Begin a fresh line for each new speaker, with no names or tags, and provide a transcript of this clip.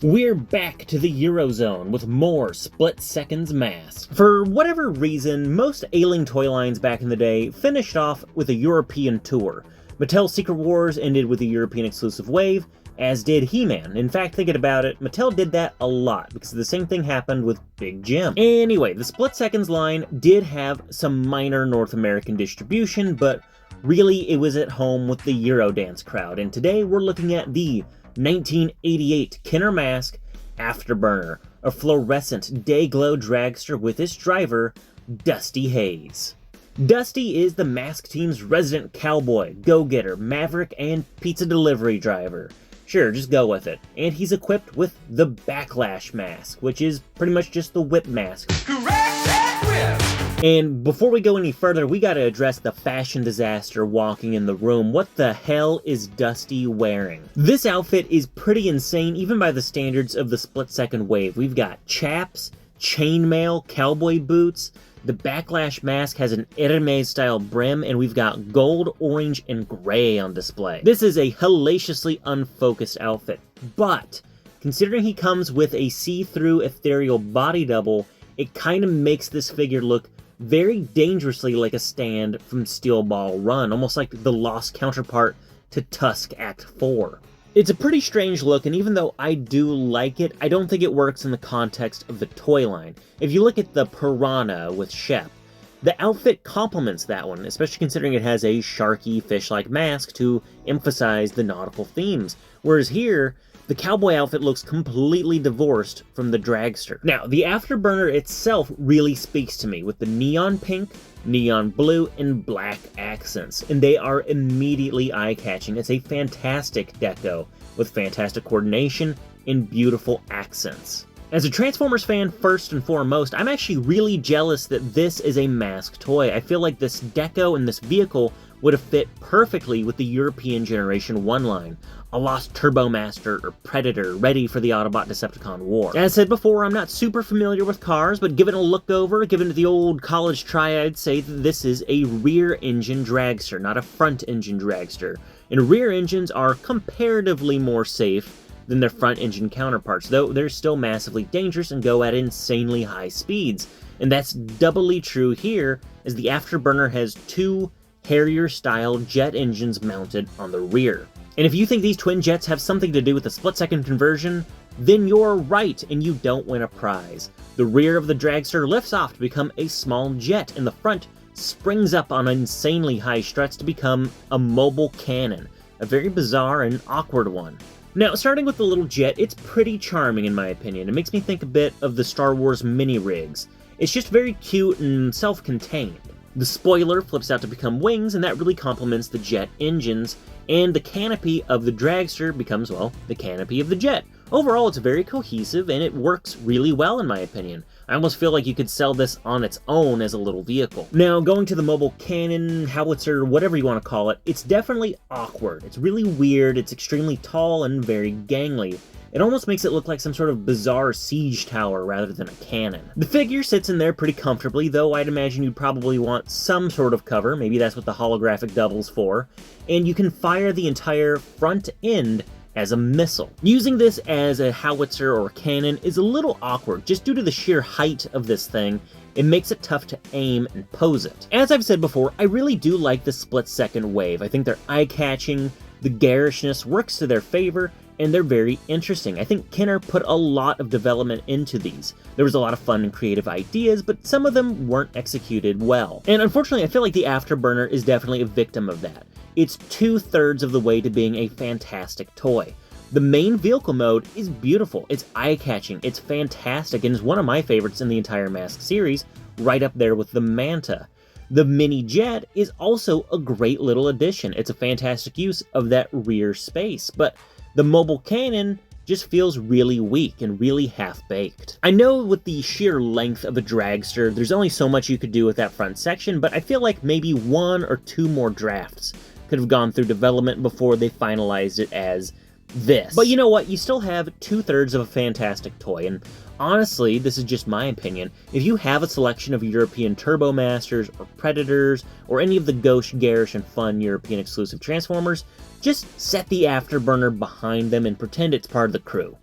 We're back to the Eurozone with more Split Seconds M.A.S.K. For whatever reason, most ailing toy lines back in the day finished off with a European tour. Mattel's Secret Wars ended with a European exclusive wave, as did He-Man. In fact, thinking about it, Mattel did that a lot, because the same thing happened with Big Jim. Anyway, the Split Seconds line did have some minor North American distribution, but really it was at home with the Eurodance crowd, and today we're looking at the 1988 Kenner M.A.S.K. Afterburner, a fluorescent day-glow dragster with its driver, Dusty Hayes. Dusty is the M.A.S.K. team's resident cowboy, go-getter, maverick, and pizza delivery driver. Sure, just go with it. And he's equipped with the Backlash mask, which is pretty much just the whip mask. Correct that whip! And before we go any further, we gotta address the fashion disaster walking in the room. What the hell is Dusty wearing? This outfit is pretty insane, even by the standards of the split-second wave. We've got chaps, chainmail, cowboy boots. The Backlash mask has an Hermes-style brim, and we've got gold, orange, and gray on display. This is a hellaciously unfocused outfit, but considering he comes with a see-through ethereal body double, it kind of makes this figure look very dangerously like a stand from Steel Ball Run, almost like the lost counterpart to Tusk Act 4. It's a pretty strange look, and even though I do like it, I don't think it works in the context of the toy line. If you look at the Piranha with Shep, the outfit complements that one, especially considering it has a sharky, fish-like mask to emphasize the nautical themes. Whereas here, the cowboy outfit looks completely divorced from the dragster. Now, the Afterburner itself really speaks to me with the neon pink, neon blue, and black accents, and they are immediately eye-catching. It's a fantastic deco with fantastic coordination and beautiful accents. As a Transformers fan, first and foremost, I'm actually really jealous that this is a M.A.S.K. toy. I feel like this deco and this vehicle would have fit perfectly with the European Generation 1 line, a lost Turbomaster or Predator ready for the Autobot-Decepticon war. As I said before, I'm not super familiar with cars, but given a look over, given the old college try, I'd say that this is a rear-engine dragster, not a front-engine dragster. And rear engines are comparatively more safe than their front-engine counterparts, though they're still massively dangerous and go at insanely high speeds. And that's doubly true here, as the Afterburner has two Harrier-style jet engines mounted on the rear. And if you think these twin jets have something to do with the split-second conversion, then you're right, and you don't win a prize. The rear of the dragster lifts off to become a small jet, and the front springs up on insanely high struts to become a mobile cannon, a very bizarre and awkward one. Now, starting with the little jet, it's pretty charming in my opinion. It makes me think a bit of the Star Wars mini-rigs. It's just very cute and self-contained. The spoiler flips out to become wings, and that really complements the jet engines, and the canopy of the dragster becomes, well, the canopy of the jet. Overall, it's very cohesive, and it works really well in my opinion. I almost feel like you could sell this on its own as a little vehicle. Now, going to the mobile cannon, howitzer, whatever you want to call it, it's definitely awkward. It's really weird, it's extremely tall and very gangly. It almost makes it look like some sort of bizarre siege tower rather than a cannon. The figure sits in there pretty comfortably, though I'd imagine you'd probably want some sort of cover, maybe that's what the holographic double's for, and you can fire the entire front end as a missile. Using this as a howitzer or a cannon is a little awkward, just due to the sheer height of this thing. It makes it tough to aim and pose it. As I've said before, I really do like the split-second wave. I think they're eye-catching, the garishness works to their favor, and they're very interesting. I think Kenner put a lot of development into these. There was a lot of fun and creative ideas, but some of them weren't executed well. And unfortunately, I feel like the Afterburner is definitely a victim of that. It's 2/3 of the way to being a fantastic toy. The main vehicle mode is beautiful, it's eye-catching, it's fantastic, and is one of my favorites in the entire M.A.S.K. series, right up there with the Manta. The mini jet is also a great little addition. It's a fantastic use of that rear space, but the mobile cannon just feels really weak and really half-baked. I know with the sheer length of a dragster, there's only so much you could do with that front section, but I feel like maybe 1 or 2 more drafts could have gone through development before they finalized it as this. But you know what? You still have 2/3 of a fantastic toy, and honestly, this is just my opinion, if you have a selection of European Turbo Masters or Predators or any of the gauche, garish, and fun European exclusive Transformers, just set the Afterburner behind them and pretend it's part of the crew.